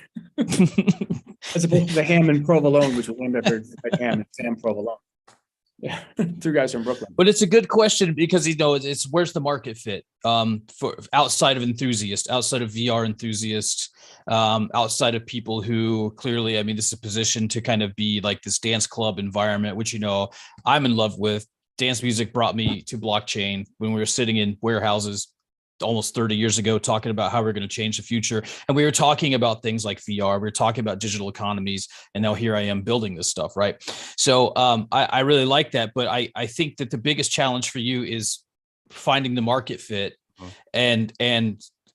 As opposed to the ham and provolone, which was named after ham and Sam Provolone. Yeah, 2 guys from Brooklyn. But it's a good question because it's where's the market fit for outside of enthusiasts, outside of VR enthusiasts, outside of people who clearly, I mean, this is a position to kind of be like this dance club environment, which I'm in love with. Dance music brought me to blockchain when we were sitting in warehouses almost 30 years ago, talking about how we're going to change the future. And we were talking about things like VR, we were talking about digital economies, and now here I am building this stuff. Right. So I really like that. But I think that the biggest challenge for you is finding the market fit and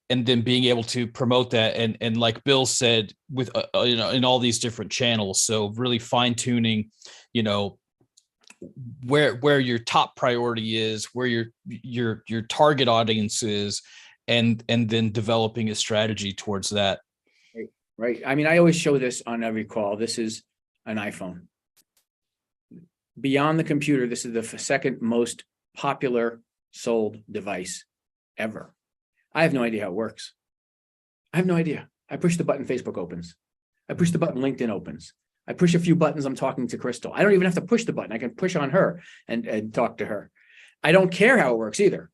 then being able to promote that. And like Bill said, with, in all these different channels. So really fine tuning, where your top priority is, where your target audience is, and then developing a strategy towards that. Right. I mean, I always show this on every call. This is an iPhone. Beyond the computer, this is the second most popular sold device ever. I have no idea how it works. I have no idea. I push the button, Facebook opens. I push the button, LinkedIn opens. I push a few buttons, I'm talking to Crystal. I don't even have to push the button. I can push on her and talk to her. I don't care how it works either,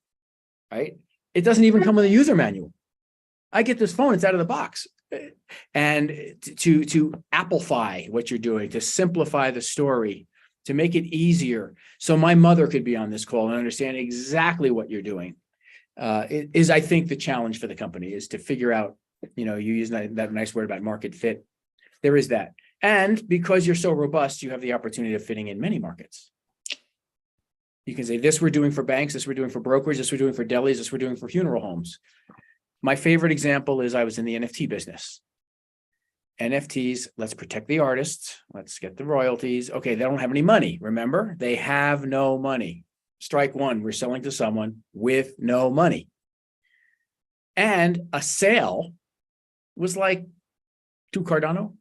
right? It doesn't even come with a user manual. I get this phone, it's out of the box. And to amplify what you're doing, to simplify the story, to make it easier, so my mother could be on this call and understand exactly what you're doing, is, I think, the challenge for the company, is to figure out, you use that nice word about market fit. There is that. And because you're so robust, you have the opportunity of fitting in many markets. You can say, this we're doing for banks, this we're doing for brokers, this we're doing for delis, this we're doing for funeral homes. My favorite example is I was in the NFT business. NFTs, let's protect the artists. Let's get the royalties. Okay, they don't have any money. Remember, they have no money. Strike one, we're selling to someone with no money. And a sale was like 2 Cardano.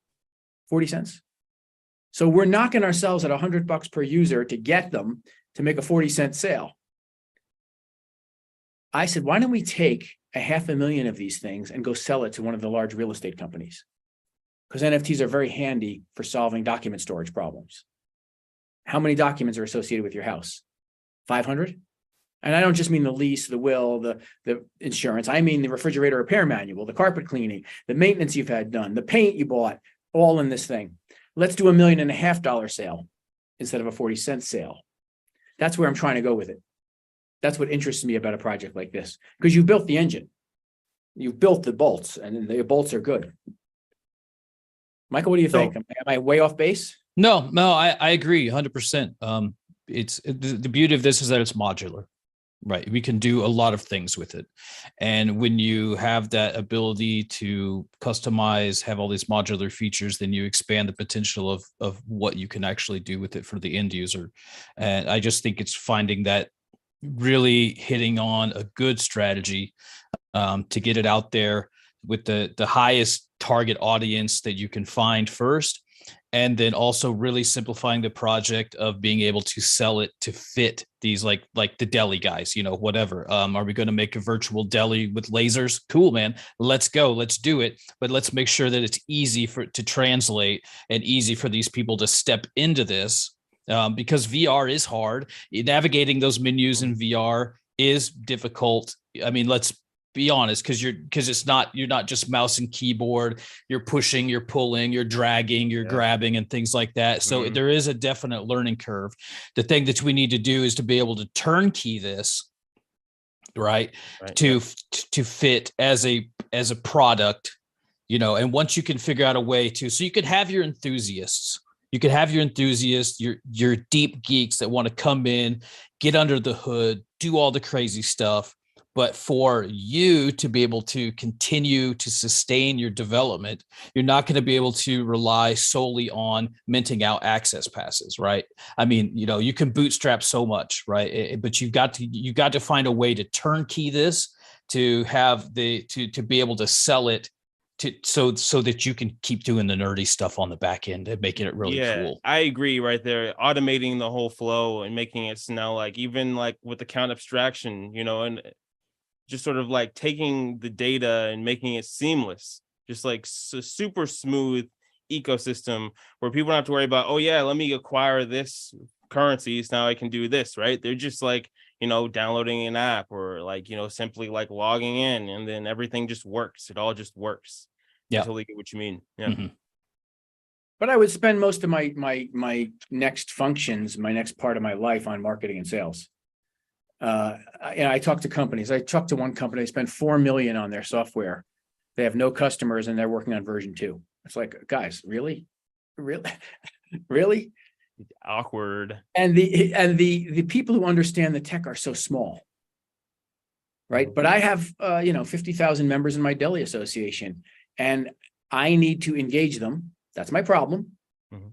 40 cents. So we're knocking ourselves at $100 per user to get them to make a 40-cent sale. I said, why don't we take 500,000 of these things and go sell it to one of the large real estate companies? Because NFTs are very handy for solving document storage problems. How many documents are associated with your house? 500? And I don't just mean the lease, the will, the insurance. I mean the refrigerator repair manual, the carpet cleaning, the maintenance you've had done, the paint you bought, all in this thing. Let's do $1.5 million sale instead of a 40-cent sale. That's where I'm trying to go with it. That's what interests me about a project like this, because you've built the engine, you've built the bolts, and the bolts are good. Michael, what do you think? Am I way off base? No, I agree 100%. It's the beauty of this is that it's modular. Right. We can do a lot of things with it. And when you have that ability to customize, have all these modular features, then you expand the potential of what you can actually do with it for the end user. And I just think it's finding that, really hitting on a good strategy to get it out there with the highest target audience that you can find first. And then also really simplifying the project of being able to sell it to fit these like the deli guys, whatever. Are we going to make a virtual deli with lasers? Cool, man. Let's go. Let's do it. But let's make sure that it's easy to translate and easy for these people to step into this, because VR is hard. Navigating those menus in VR is difficult. I mean, let's be honest, because you're not just mouse and keyboard, you're pushing, you're pulling, you're dragging, you're grabbing and things like that. So there is a definite learning curve. The thing that we need to do is to be able to turnkey this, right? To fit as a product, and once you can figure out a way to, so you could have your enthusiasts, your deep geeks that want to come in, get under the hood, do all the crazy stuff. But for you to be able to continue to sustain your development, you're not going to be able to rely solely on minting out access passes, right? I mean, you can bootstrap so much, right? But you've got to find a way to turnkey this, to have to be able to sell it so that you can keep doing the nerdy stuff on the back end and making it really cool. I agree right there. Automating the whole flow and making it now, like, even like with account abstraction, and just sort of like taking the data and making it seamless, just like super smooth ecosystem where people don't have to worry about, oh yeah, let me acquire this currencies, now I can do this, right? They're just like, downloading an app or like, simply like logging in, and then everything just works. It all just works. Yeah. I totally get what you mean. Yeah. Mm-hmm. But I would spend most of my next functions, my next part of my life on marketing and sales. I talk to companies. I talked to one company. They spent $4 million on their software. They have no customers, and they're working on version 2. It's like, guys, really? Awkward. And the people who understand the tech are so small, right? But I have 50,000 members in my deli association, and I need to engage them. That's my problem. Mm-hmm.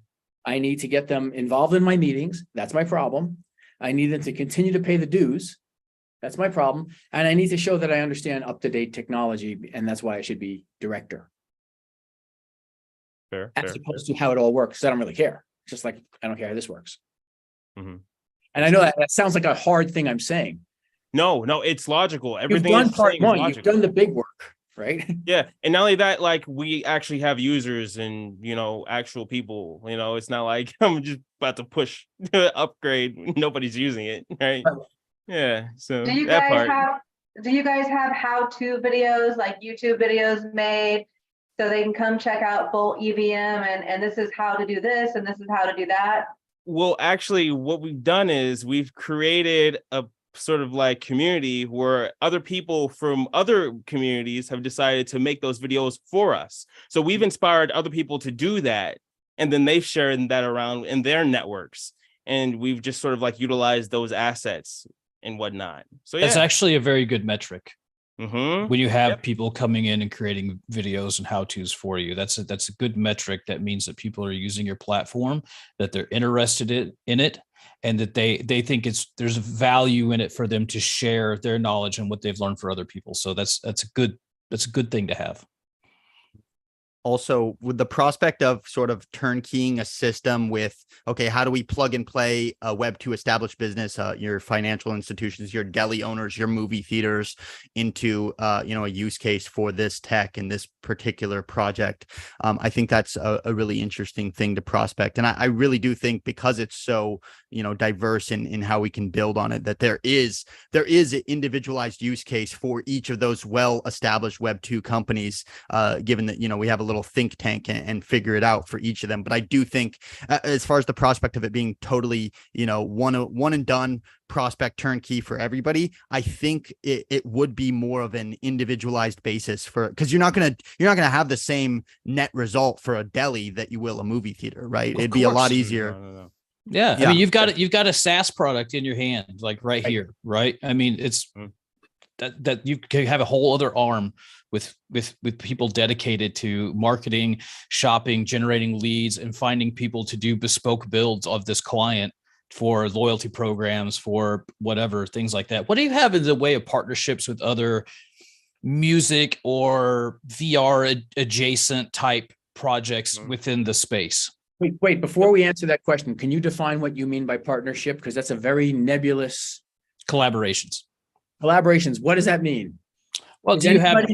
I need to get them involved in my meetings. That's my problem. I need them to continue to pay the dues. That's my problem. And I need to show that I understand up-to-date technology, and that's why I should be director. Fair. As opposed to how it all works. I don't really care. It's just like, I don't care how this works. Mm-hmm. And I know that sounds like a hard thing I'm saying. No, it's logical. Everything you've done part one. You've done the big work, right? Yeah, and not only that, like, we actually have users and actual people. It's not like I'm just about to push upgrade. Nobody's using it, right? Yeah. So Do you guys have how-to videos, like YouTube videos made, so they can come check out BolteVM and this is how to do this and this is how to do that? Well, actually, what we've done is we've created a sort of like community where other people from other communities have decided to make those videos for us. So we've inspired other people to do that, and then they've shared that around in their networks, and we've just sort of like utilized those assets and whatnot. So that's actually a very good metric. Mm-hmm. When you have people coming in and creating videos and how-tos for you, that's a good metric. That means that people are using your platform, that they're interested in it, and that they think there's value in it for them to share their knowledge and what they've learned for other people. So that's a good thing to have. Also, with the prospect of sort of turnkeying a system with, okay, how do we plug and play a Web2 established business, your financial institutions, your deli owners, your movie theaters into, a use case for this tech and this particular project? I think that's a really interesting thing to prospect. And I really do think, because it's so, diverse in how we can build on it, that there is an individualized use case for each of those well-established Web2 companies, given that, we have a little think tank and figure it out for each of them. But I do think, as far as the prospect of it being totally, one and done prospect turnkey for everybody, I think it would be more of an individualized basis because you're not gonna have the same net result for a deli that you will a movie theater, right? It'd be a lot easier. No. Yeah. I mean, you've got a SaaS product in your hand, like right here, right? I mean, it's that you can have a whole other arm with people dedicated to marketing, shopping, generating leads, and finding people to do bespoke builds of this client for loyalty programs, for whatever, things like that. What do you have in the way of partnerships with other music or VR adjacent type projects within the space? Wait, before we answer that question, can you define what you mean by partnership? Because that's a very nebulous. Collaborations. What does that mean? Well, do you have any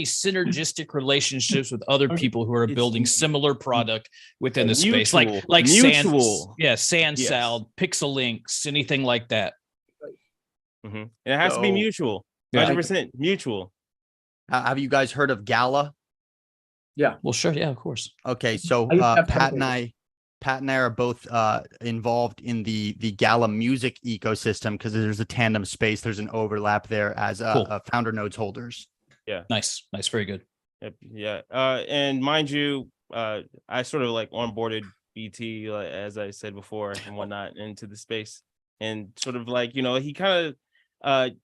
synergistic relationships with other people who are building similar product within the space, like mutual, Sand Salad, Pixel Links, anything like that? Mm-hmm. It has to be mutual, 100% mutual. Have you guys heard of Gala? Yeah. Well, sure. Yeah, of course. Okay, so Pat and I are both involved in the Gala music ecosystem, because there's a tandem space. There's an overlap there as a founder nodes holders. Yeah. Nice. Very good. Yep. Yeah. And mind you, I sort of like onboarded BT, as I said before and whatnot, into the space, and sort of like, he kind of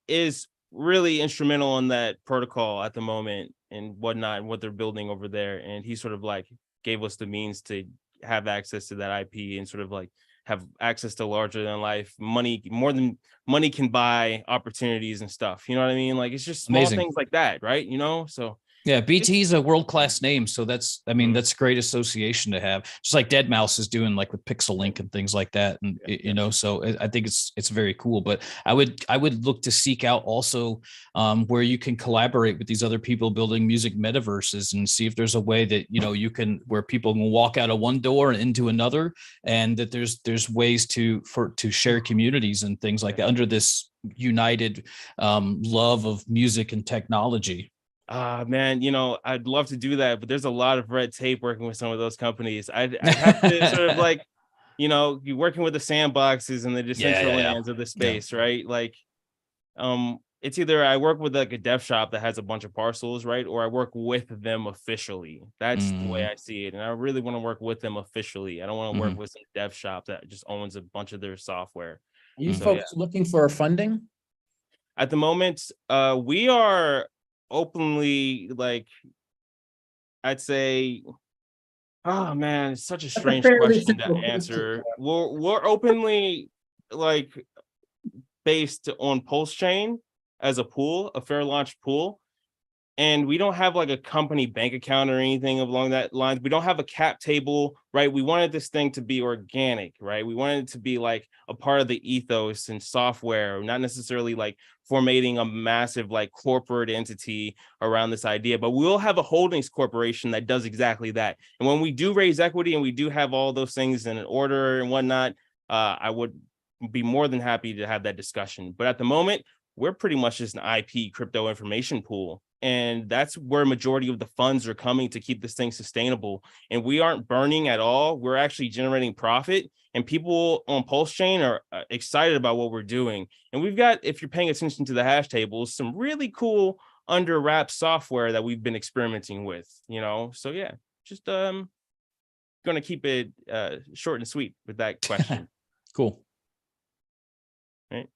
is really instrumental in that protocol at the moment and whatnot, and what they're building over there. And he sort of like gave us the means to have access to that IP and sort of like have access to larger than life money, more than money can buy opportunities and stuff. You know what I mean? Like, it's just small Amazing. things like that, right? You know, so Yeah, BT is a world-class name, so that's, I mean, that's great association to have. Just like Deadmau5 is doing, like with Pixel Link and things like that, and you know, so I think it's very cool. But I would look to seek out also where you can collaborate with these other people building music metaverses, and see if there's a way that, you know, you can, where people can walk out of one door and into another, and that there's ways to share communities and things like that under this united love of music and technology. Man, you know, I'd love to do that, but there's a lot of red tape working with some of those companies. I'd have to sort of like, you know, you're working with the sandboxes and the Decentralands of the space, right? Like, it's either I work with like a dev shop that has a bunch of parcels, right? Or I work with them officially. That's the way I see it. And I really want to work with them officially. I don't want to work with some dev shop that just owns a bunch of their software. Are you folks looking for funding? At the moment, we are openly, like, I'd say, oh man, it's such a strange question to answer. We're openly, like, based on Pulse Chain as a pool, a fair launch pool. And we don't have like a company bank account or anything along that lines. We don't have a cap table, right? We wanted this thing to be organic, right? We wanted it to be like a part of the ethos and software, not necessarily like formating a massive like corporate entity around this idea, but we'll have a holdings corporation that does exactly that. And when we do raise equity and we do have all those things in order and whatnot, I would be more than happy to have that discussion. But at the moment, we're pretty much just an IP crypto information pool. And that's where majority of the funds are coming to keep this thing sustainable. And we aren't burning at all. We're actually generating profit. And people on Pulse Chain are excited about what we're doing. And we've got, if you're paying attention to the hash tables, some really cool under wrap software that we've been experimenting with, you know? So yeah, just going to keep it short and sweet with that question. Cool. Right.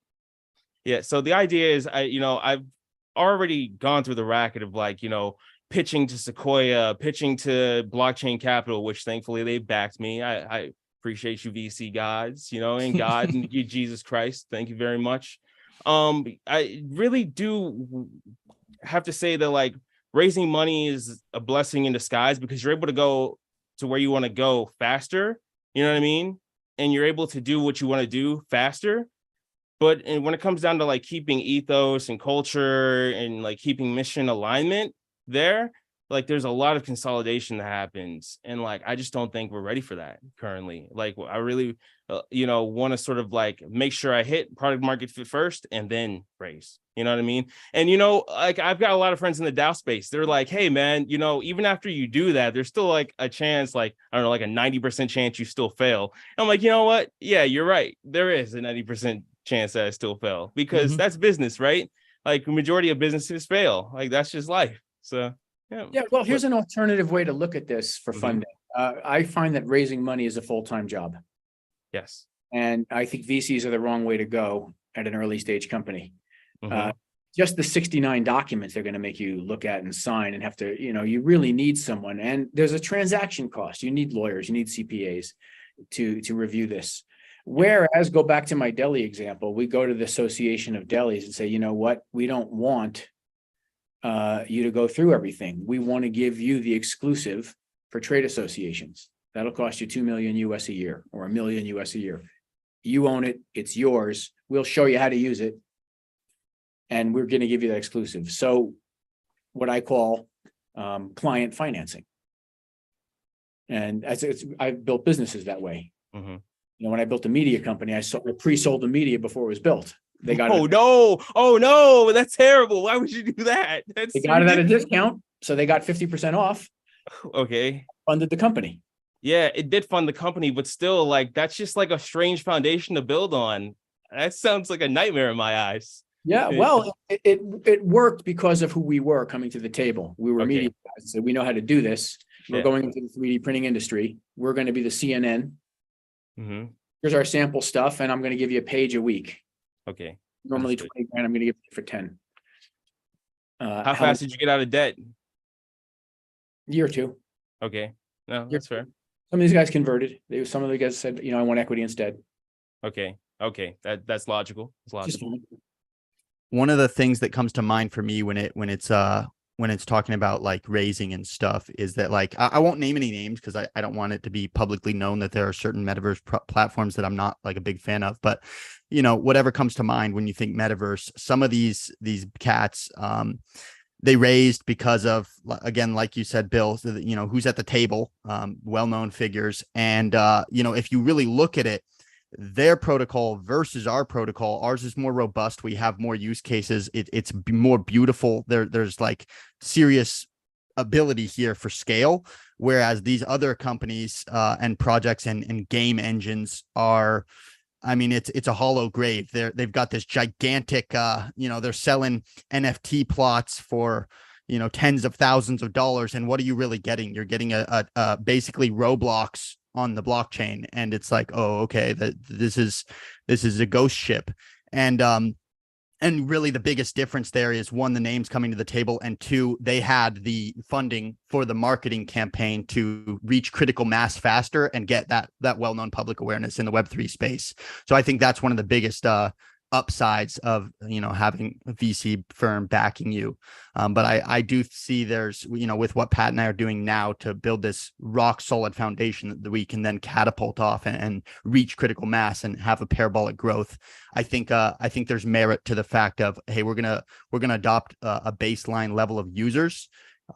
Yeah. So the idea is, I've already gone through the racket of like, you know, pitching to Sequoia, pitching to Blockchain Capital, which thankfully they backed me. I appreciate you, VC gods, you know, and God and you, Jesus Christ. Thank you very much. I really do have to say that like raising money is a blessing in disguise, because you're able to go to where you want to go faster. You know what I mean? And you're able to do what you want to do faster. But when it comes down to like keeping ethos and culture and like keeping mission alignment there, like there's a lot of consolidation that happens. And like, I just don't think we're ready for that currently. Like, I really, want to sort of like make sure I hit product market fit first and then raise, you know what I mean? And, like I've got a lot of friends in the DAO space. They're like, hey man, even after you do that, there's still like a chance, like, I don't know, like a 90% chance you still fail. And I'm like, you know what? Yeah, you're right. There is a 90% chance that I still fail, because that's business, right? Like the majority of businesses fail. Like that's just life. So yeah. Well, here's an alternative way to look at this for funding. I find that raising money is a full-time job. Yes. And I think VCs are the wrong way to go at an early stage company. Just the 69 documents they're going to make you look at and sign and have to, you really need someone. And there's a transaction cost. You need lawyers, you need CPAs to review this. Whereas, go back to my deli example, we go to the Association of Delis and say, you know what, we don't want you to go through everything. We want to give you the exclusive for trade associations. That'll cost you $2 million US a year or $1 million US a year. You own it, it's yours. We'll show you how to use it. And we're going to give you that exclusive. So what I call client financing. And I've built businesses that way. When I built a media company, I pre-sold the media before it was built. They got Oh no, that's terrible. Why would you do that? They got it at a discount, so they got 50% off. Okay. Funded the company. Yeah, it did fund the company, but still, like, that's just like a strange foundation to build on. That sounds like a nightmare in my eyes. Yeah, well, it worked because of who we were coming to the table. We were media guys, so we know how to do this. We're going into the 3D printing industry. We're going to be the CNN. Here's our sample stuff, and I'm going to give you a page a week. Okay. Normally Understood. 20 grand, I'm going to give it for 10. How fast did you get out of debt? Year or two. Okay. No, Year that's fair. Some of these guys converted. Some of the guys said, I want equity instead. Okay. That's logical. It's Just logical. fine. One of the things that comes to mind for me when it's talking about like raising and stuff is that like I won't name any names because I don't want it to be publicly known that there are certain metaverse platforms that I'm not like a big fan of, but whatever comes to mind when you think metaverse, some of these cats they raised because of, again, like you said, Bill, who's at the table, well-known figures, and if you really look at it, their protocol versus our protocol, ours is more robust. We have more use cases. It's more beautiful. There's like serious ability here for scale, whereas these other companies and projects and game engines are, I mean, it's a hollow grave. They've got this gigantic, they're selling NFT plots for, tens of thousands of dollars. And what are you really getting? You're getting a basically Roblox on the blockchain. And it's like, oh, okay, this is a ghost ship. And really the biggest difference there is, one, the names coming to the table, and two, they had the funding for the marketing campaign to reach critical mass faster and get that well-known public awareness in the Web3 space. So I think that's one of the biggest upsides of having a VC firm backing you. But I do see there's with what Pat and I are doing now to build this rock solid foundation that we can then catapult off and reach critical mass and have a parabolic growth. I think there's merit to the fact of, hey, we're gonna adopt a baseline level of users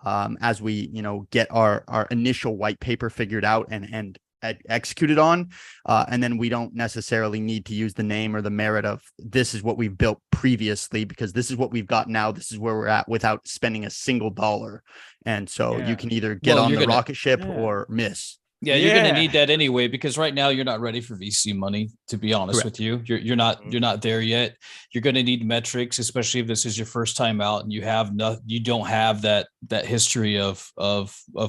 as we get our initial white paper figured out and executed on, and then we don't necessarily need to use the name or the merit of this is what we've built previously, because this is what we've got now. This is where we're at without spending a single dollar. And so you can either get on the rocket ship or miss. Yeah, you're going to need that anyway, because right now you're not ready for VC money, to be honest with you. You're not there yet. You're going to need metrics, especially if this is your first time out and you don't have that history of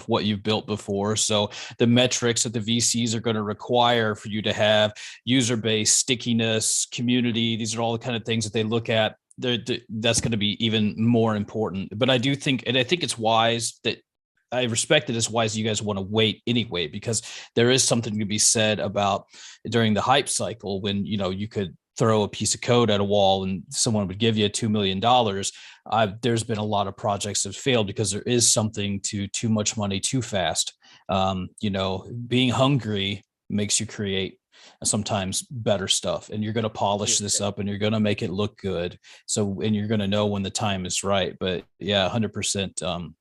what you've built before. So the metrics that the VCs are going to require for you to have user base, stickiness, community, these are all the kind of things that they look at. That's going to be even more important. But I do think, and I think it's wise that I respect it as wise you guys want to wait anyway, because there is something to be said about during the hype cycle when, you could throw a piece of code at a wall and someone would give you $2 million. There's been a lot of projects that failed because there is something to too much money too fast. Being hungry makes you create sometimes better stuff, and you're going to polish this up and you're going to make it look good. So, and you're going to know when the time is right. But yeah, 100%.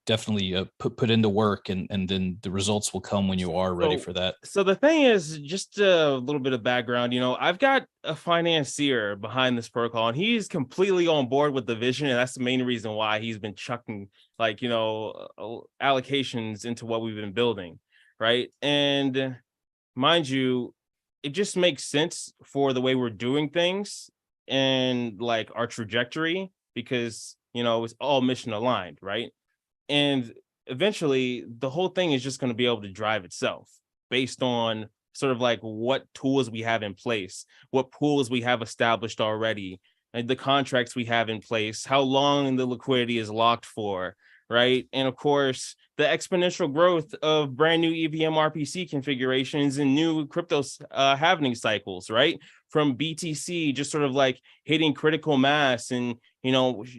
Definitely put into work, and then the results will come when you are ready for that. So the thing is, just a little bit of background, I've got a financier behind this protocol, and he's completely on board with the vision. And that's the main reason why he's been chucking allocations into what we've been building. Right. And mind you, it just makes sense for the way we're doing things and like our trajectory, because it's all mission aligned, right? And eventually the whole thing is just going to be able to drive itself based on sort of like what tools we have in place, what pools we have established already, and the contracts we have in place, how long the liquidity is locked for, right? And of course, the exponential growth of brand new EVM RPC configurations and new crypto halving cycles, right? From BTC just sort of like hitting critical mass and,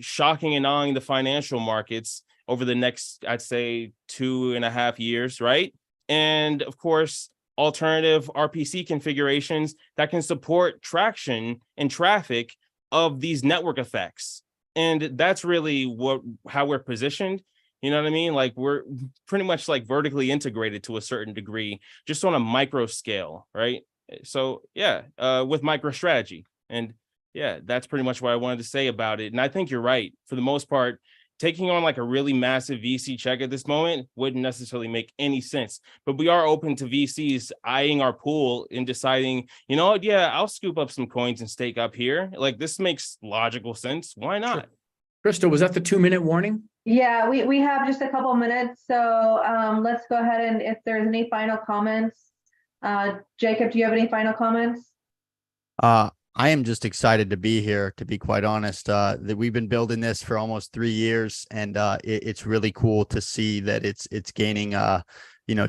shocking and awing the financial markets over the next, I'd say, 2.5 years, right? And of course, alternative RPC configurations that can support traction and traffic of these network effects. And that's really how we're positioned. You know what I mean? Like we're pretty much like vertically integrated to a certain degree, just on a micro scale, right? So yeah, with MicroStrategy. And yeah, that's pretty much what I wanted to say about it. And I think you're right. For the most part, taking on like a really massive VC check at this moment wouldn't necessarily make any sense. But we are open to VCs eyeing our pool and deciding, I'll scoop up some coins and stake up here. Like this makes logical sense. Why not? Sure. Crystal, was that the 2-minute warning? Yeah, we have just a couple minutes. So let's go ahead, and if there's any final comments, Jacob, do you have any final comments? I am just excited to be here, to be quite honest. That we've been building this for almost 3 years, and it's really cool to see that it's gaining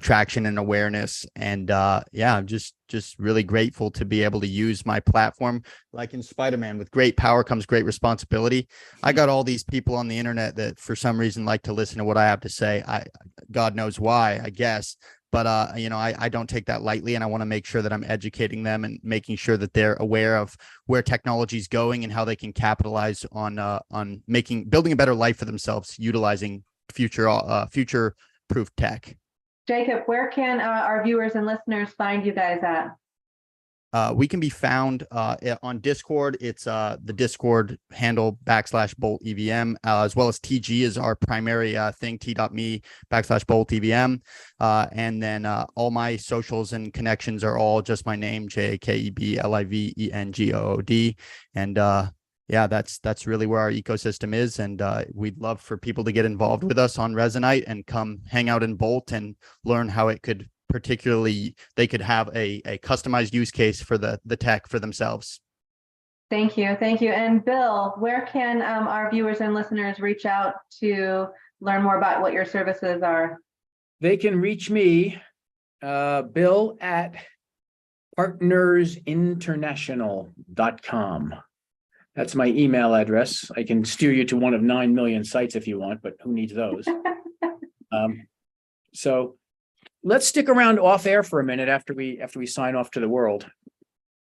traction and awareness. And yeah, I'm just really grateful to be able to use my platform. Like in Spider-Man, with great power comes great responsibility. I got all these people on the internet that for some reason like to listen to what I have to say. God knows why, I guess. But I don't take that lightly, and I want to make sure that I'm educating them and making sure that they're aware of where technology is going and how they can capitalize on building a better life for themselves, utilizing future-proof tech. Jacob, where can our viewers and listeners find you guys at? We can be found on Discord. It's the Discord handle /BoltEVM, as well as TG is our primary thing, t.me/BoltEVM. And then all my socials and connections are all just my name, JAKEBLIVENGOOD. And yeah, that's really where our ecosystem is. And we'd love for people to get involved with us on Resonite and come hang out in Bolt and learn how it could they could have a customized use case for the tech for themselves. Thank you. And Bill, where can our viewers and listeners reach out to learn more about what your services are? They can reach me, Bill, at partnersinternational.com. That's my email address. I can steer you to one of 9 million sites if you want, but who needs those? So let's stick around off air for a minute after we sign off to the world.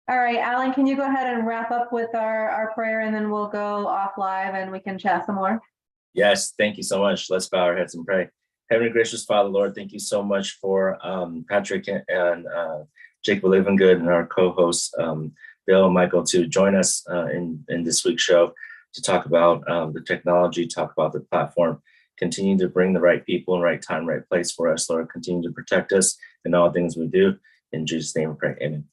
All right, Alan, can you go ahead and wrap up with our prayer, and then we'll go off live and we can chat some more? Yes, thank you so much. Let's bow our heads and pray. Heavenly gracious Father, Lord, thank you so much for Patrick and Jake Livingood and our co-hosts, Bill and Michael, to join us in this week's show to talk about the technology, talk about the platform. Continue to bring the right people in right time, right place for us, Lord. Continue to protect us in all things we do. In Jesus' name we pray, amen.